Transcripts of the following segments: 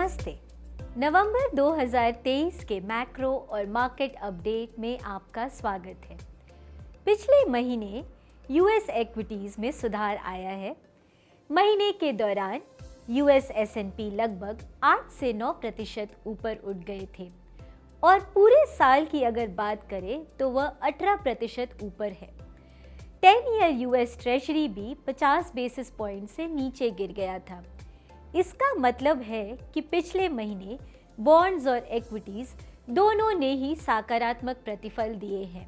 नमस्ते। नवंबर 2023 के मैक्रो और मार्केट अपडेट में आपका स्वागत है। पिछले महीने यूएस एक्विटीज में सुधार आया है। महीने के दौरान यूएस एस&पी लगभग 8 से 9% ऊपर उठ गए थे और पूरे साल की अगर बात करें तो वह 18% ऊपर है। 10 ईयर यूएस ट्रेजरी भी 50 बेसिस पॉइंट से नीचे गिर गया था। इसका मतलब है कि पिछले महीने बॉन्ड्स और इक्विटीज दोनों ने ही सकारात्मक प्रतिफल दिए हैं।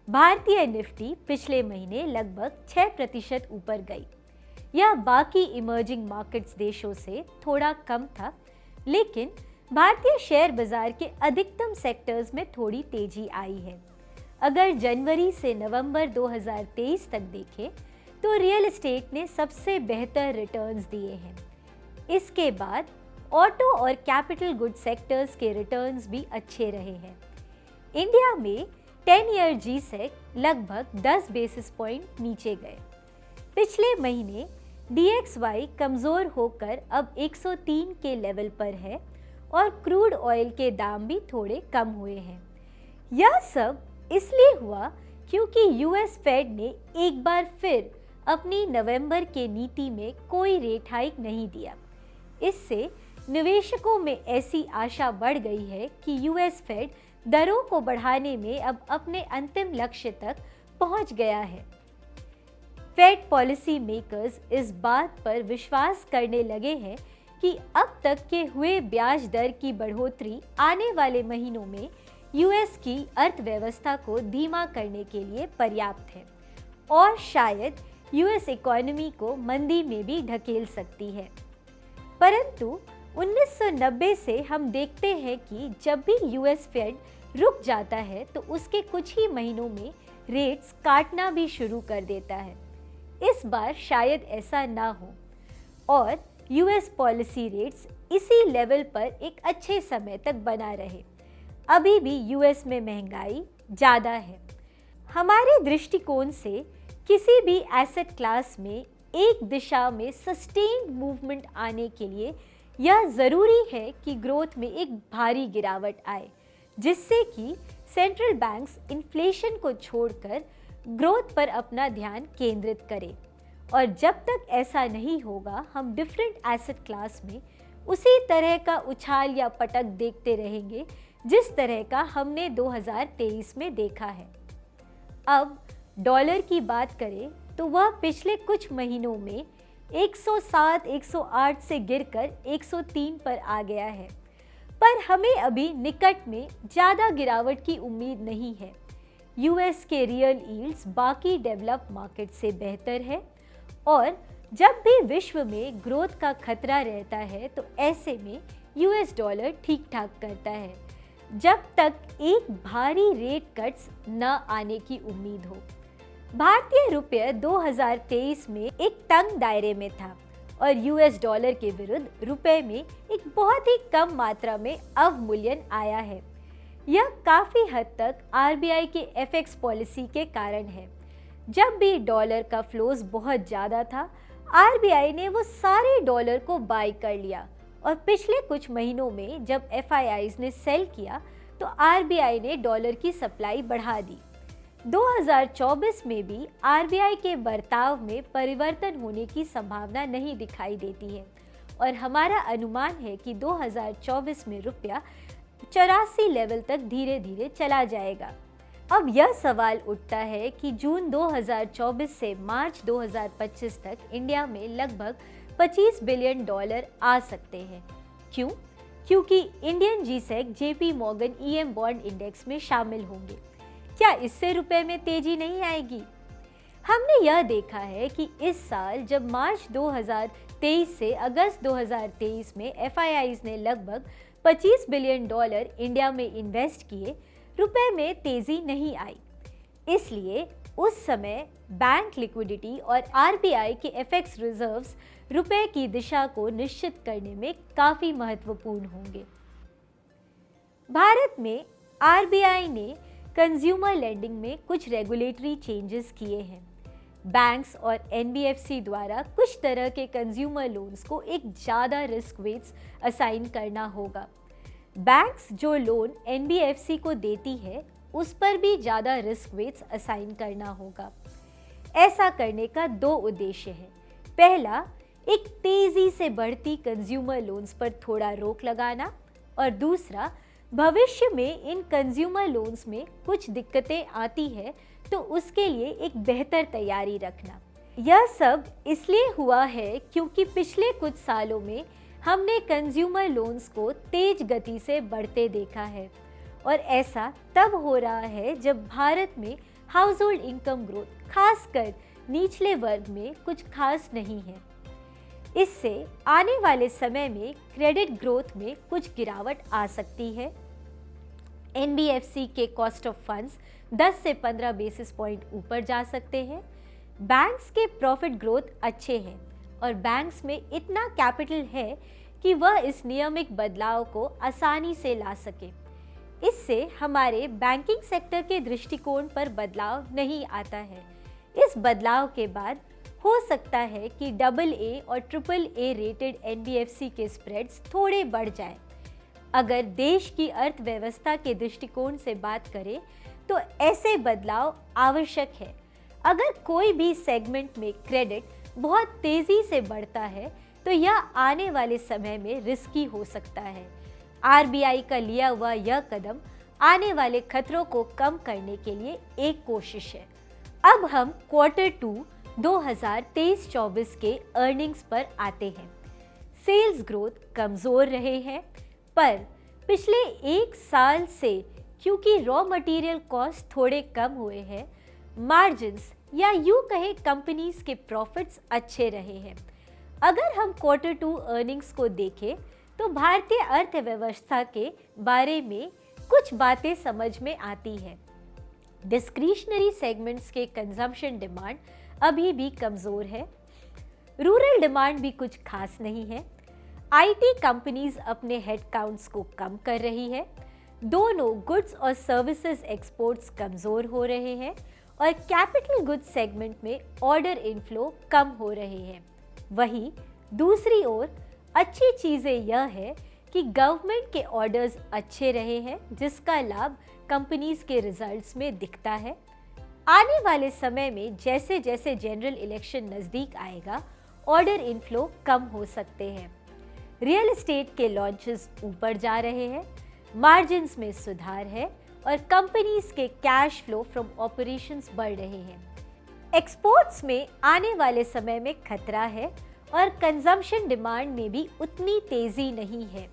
भारतीय निफ्टी पिछले महीने लगभग 6% ऊपर गई। यह बाकी इमर्जिंग मार्केट्स देशों से थोड़ा कम था, लेकिन भारतीय शेयर बाजार के अधिकतम सेक्टर्स में थोड़ी तेजी आई है। अगर जनवरी से नवंबर 2023 तक देखें तो रियल एस्टेट ने सबसे बेहतर रिटर्न्स दिए हैं। इसके बाद ऑटो और कैपिटल गुड सेक्टर्स के रिटर्न्स भी अच्छे रहे हैं। इंडिया में 10 ईयर जी-सेक लगभग 10 बेसिस पॉइंट नीचे गए। पिछले महीने DXY कमज़ोर होकर अब 103 के लेवल पर है और क्रूड ऑयल के दाम भी थोड़े कम हुए हैं। यह सब इसलिए हुआ क्योंकि यूएस फेड ने एक बार फिर अपनी नवंबर के नीति में कोई रेट हाइक नहीं दिया। इससे निवेशकों में ऐसी आशा बढ़ गई है कि यूएस फेड दरों को बढ़ाने में अब अपने अंतिम लक्ष्य तक पहुंच गया है। फेड पॉलिसी मेकर्स इस बात पर विश्वास करने लगे हैं कि अब तक के हुए ब्याज दर की बढ़ोतरी आने वाले महीनों में यूएस की अर्थव्यवस्था को धीमा करने के लिए पर्याप्त है और शायद यूएस इकोनॉमी को मंदी में भी ढकेल सकती है। परंतु 1990 से हम देखते हैं कि जब भी यूएस फेड रुक जाता है तो उसके कुछ ही महीनों में रेट्स काटना भी शुरू कर देता है। इस बार शायद ऐसा ना हो और यूएस पॉलिसी रेट्स इसी लेवल पर एक अच्छे समय तक बना रहे। अभी भी यूएस में महंगाई ज़्यादा है। हमारे दृष्टिकोण से किसी भी एसेट क्लास में एक दिशा में सस्टेन्ड मूवमेंट आने के लिए यह ज़रूरी है कि ग्रोथ में एक भारी गिरावट आए, जिससे कि सेंट्रल बैंक्स इन्फ्लेशन को छोड़कर ग्रोथ पर अपना ध्यान केंद्रित करें। और जब तक ऐसा नहीं होगा हम डिफरेंट एसेट क्लास में उसी तरह का उछाल या पटक देखते रहेंगे जिस तरह का हमने 2023 में देखा है। अब डॉलर की बात करें तो वह पिछले कुछ महीनों में 107-108 से गिरकर 103 पर आ गया है, पर हमें अभी निकट में ज़्यादा गिरावट की उम्मीद नहीं है। यूएस के रियल यील्ड्स बाकी डेवलप्ड मार्केट से बेहतर है और जब भी विश्व में ग्रोथ का खतरा रहता है तो ऐसे में यूएस डॉलर ठीक ठाक करता है, जब तक एक भारी रेट कट्स न आने की उम्मीद हो। भारतीय रुपये 2023 में एक तंग दायरे में था और यूएस डॉलर के विरुद्ध रुपए में एक बहुत ही कम मात्रा में अवमूल्यन आया है। यह काफ़ी हद तक आरबीआई के एफएक्स पॉलिसी के कारण है। जब भी डॉलर का फ्लोज बहुत ज़्यादा था, आरबीआई ने वो सारे डॉलर को बाय कर लिया और पिछले कुछ महीनों में जब एफआईआईज ने सेल किया तो आरबीआई ने डॉलर की सप्लाई बढ़ा दी। 2024 में भी आरबीआई के बर्ताव में परिवर्तन होने की संभावना नहीं दिखाई देती है और हमारा अनुमान है कि 2024 में रुपया 84 लेवल तक धीरे धीरे चला जाएगा। अब यह सवाल उठता है कि जून 2024 से मार्च 2025 तक इंडिया में लगभग $25 बिलियन आ सकते हैं। क्यों? क्योंकि Indian G-Sec JP Morgan EM bond index में शामिल होंगे। क्या इससे रुपए में तेजी नहीं आएगी? हमने यह देखा है कि इस साल जब मार्च 2023 से अगस्त 2023 में एफआईआईज ने लगभग $25 बिलियन इंडिया में इन्वेस्ट किए, रुपए में तेजी नहीं आई। इसलिए उस समय बैंक लिक्विडिटी और आरबीआई के एफएक्स रिजर्व्स रुपए की दिशा को निश्चित करने में काफ़ी महत्वपूर्ण होंगे। भारत में आरबीआई ने कंज्यूमर लेंडिंग में कुछ रेगुलेटरी चेंजेस किए हैं। बैंक्स और एनबीएफसी द्वारा कुछ तरह के कंज्यूमर लोन्स को एक ज़्यादा रिस्क वेट्स असाइन करना होगा। बैंक्स जो लोन एनबीएफसी को देती है उस पर भी ज़्यादा रिस्क वेट्स असाइन करना होगा। ऐसा करने का दो उद्देश्य है। पहला, एक तेज़ी से बढ़ती कंज्यूमर लोन्स पर थोड़ा रोक लगाना, और दूसरा, भविष्य में इन कंज्यूमर लोन्स में कुछ दिक्कतें आती है तो उसके लिए एक बेहतर तैयारी रखना। यह सब इसलिए हुआ है क्योंकि पिछले कुछ सालों में हमने कंज्यूमर लोन्स को तेज गति से बढ़ते देखा है, और ऐसा तब हो रहा है जब भारत में हाउस होल्ड इनकम ग्रोथ खासकर निचले वर्ग में कुछ खास नहीं है। इससे आने वाले समय में क्रेडिट ग्रोथ में कुछ गिरावट आ सकती है। एनबीएफसी के कॉस्ट ऑफ फंड्स 10 से 15 बेसिस पॉइंट ऊपर जा सकते हैं। बैंक्स के प्रॉफिट ग्रोथ अच्छे हैं और बैंक्स में इतना कैपिटल है कि वह इस नियमित बदलाव को आसानी से ला सके। इससे हमारे बैंकिंग सेक्टर के दृष्टिकोण पर बदलाव नहीं आता है। इस बदलाव के बाद हो सकता है कि AA और AAA रेटेड एनबीएफसी के स्प्रेड्स थोड़े बढ़ जाएं। अगर देश की अर्थव्यवस्था के दृष्टिकोण से बात करें तो ऐसे बदलाव आवश्यक है। अगर कोई भी सेगमेंट में क्रेडिट बहुत तेजी से बढ़ता है तो यह आने वाले समय में रिस्की हो सकता है। आरबीआई का लिया हुआ यह कदम आने वाले खतरों को कम करने के लिए एक कोशिश है। अब हम Q2 2023-24 के अर्निंग्स पर आते हैं। सेल्स ग्रोथ कमज़ोर रहे हैं, पर पिछले एक साल से क्योंकि रॉ मटेरियल कॉस्ट थोड़े कम हुए हैं, मार्जिन्स या यूँ कहें कंपनीज के प्रॉफिट्स अच्छे रहे हैं। अगर हम Q2 अर्निंग्स को देखें तो भारतीय अर्थव्यवस्था के बारे में कुछ बातें समझ में आती है। डिस्क्रिशनरी सेगमेंट्स के कंजम्पशन डिमांड अभी भी कमज़ोर है। रूरल डिमांड भी कुछ खास नहीं है। आईटी कंपनीज अपने हेडकाउंट्स को कम कर रही है। दोनों गुड्स और सर्विसेज एक्सपोर्ट्स कमज़ोर हो रहे हैं और कैपिटल गुड्स सेगमेंट में ऑर्डर इनफ्लो कम हो रहे हैं। वहीं दूसरी ओर अच्छी चीज़ें यह है कि गवर्नमेंट के ऑर्डर्स अच्छे रहे हैं, जिसका लाभ कंपनीज के रिजल्ट्स में दिखता है। आने वाले समय में जैसे जैसे जनरल इलेक्शन नज़दीक आएगा, ऑर्डर इनफ्लो कम हो सकते हैं। रियल एस्टेट के लॉन्चेस ऊपर जा रहे हैं, मार्जिन्स में सुधार है और कंपनीज के कैश फ्लो फ्रॉम ऑपरेशंस बढ़ रहे हैं। एक्सपोर्ट्स में आने वाले समय में खतरा है और कंजम्पशन डिमांड में भी उतनी तेज़ी नहीं है।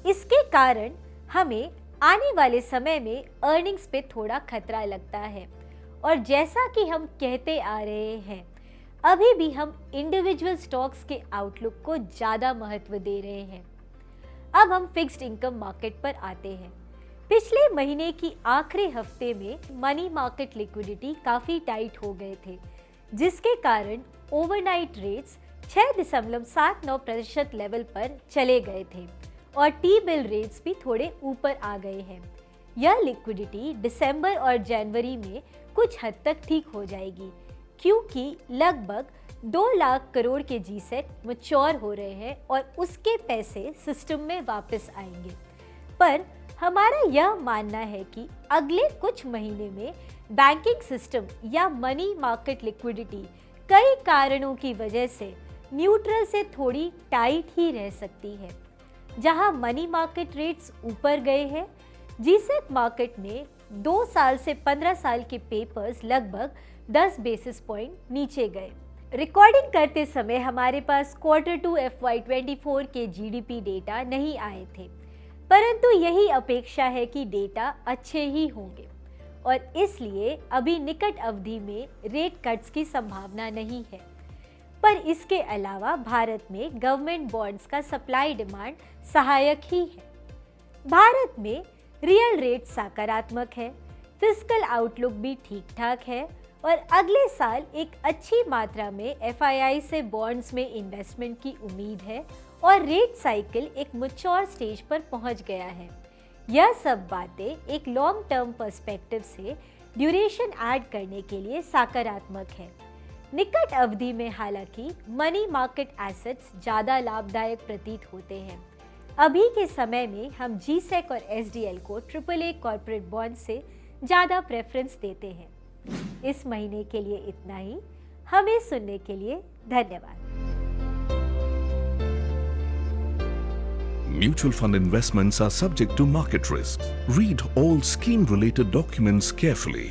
इसके कारण हमें आने वाले समय में अर्निंग्स पे थोड़ा खतरा लगता है, और जैसा कि हम कहते आ रहे हैं, अभी भी हम इंडिविजुअल स्टॉक्स के आउटलुक को ज़्यादा महत्व दे रहे हैं। अब हम फिक्स्ड इनकम मार्केट पर आते हैं। पिछले महीने की आखिरी हफ्ते में मनी मार्केट लिक्विडिटी काफ़ी टाइट हो गए थे, जिसके कारण ओवरनाइट रेट्स 6.79% लेवल पर चले गए थे और टी बिल रेट्स भी थोड़े ऊपर आ गए हैं। यह लिक्विडिटी दिसंबर और जनवरी में कुछ हद तक ठीक हो जाएगी, क्योंकि लगभग 2 लाख करोड़ के जीसेट मैच्योर हो रहे हैं और उसके पैसे सिस्टम में वापस आएंगे। पर हमारा यह मानना है कि अगले कुछ महीने में बैंकिंग सिस्टम या मनी मार्केट लिक्विडिटी कई कारणों की वजह से न्यूट्रल से थोड़ी टाइट ही रह सकती है। जहां मनी मार्केट रेट्स ऊपर गए हैं, जीसेट मार्केट में 2 साल से 15 साल के पेपर्स लगभग 10 बेसिस पॉइंट नीचे गए। रिकॉर्डिंग करते समय हमारे पास Q2 FY24 के जीडीपी डेटा नहीं आए थे, परंतु यही अपेक्षा है कि डेटा अच्छे ही होंगे और इसलिए अभी निकट अवधि में रेट कट्स की संभावना नहीं है। पर इसके अलावा भारत में गवर्नमेंट बॉन्ड्स का सप्लाई डिमांड सहायक ही है। भारत में रियल रेट सकारात्मक है, फिस्कल आउटलुक भी ठीक ठाक है और अगले साल एक अच्छी मात्रा में FII से बॉन्ड्स में इन्वेस्टमेंट की उम्मीद है और रेट साइकिल एक मैच्योर स्टेज पर पहुंच गया है। यह सब बातें एक लॉन्ग टर्म पर्सपेक्टिव से ड्यूरेशन ऐड करने के लिए सकारात्मक है। निकट अवधि में हालांकि मनी मार्केट एसेट्स ज़्यादा लाभदायक प्रतीत होते हैं। अभी के समय में हम GSEC और SDL को AAA कॉर्पोरेट बॉन्ड से ज़्यादा प्रेफरेंस देते हैं। इस महीने के लिए इतना ही। हमें सुनने के लिए धन्यवाद। Mutual fund investments are subject to market risks. Read all scheme-related documents carefully.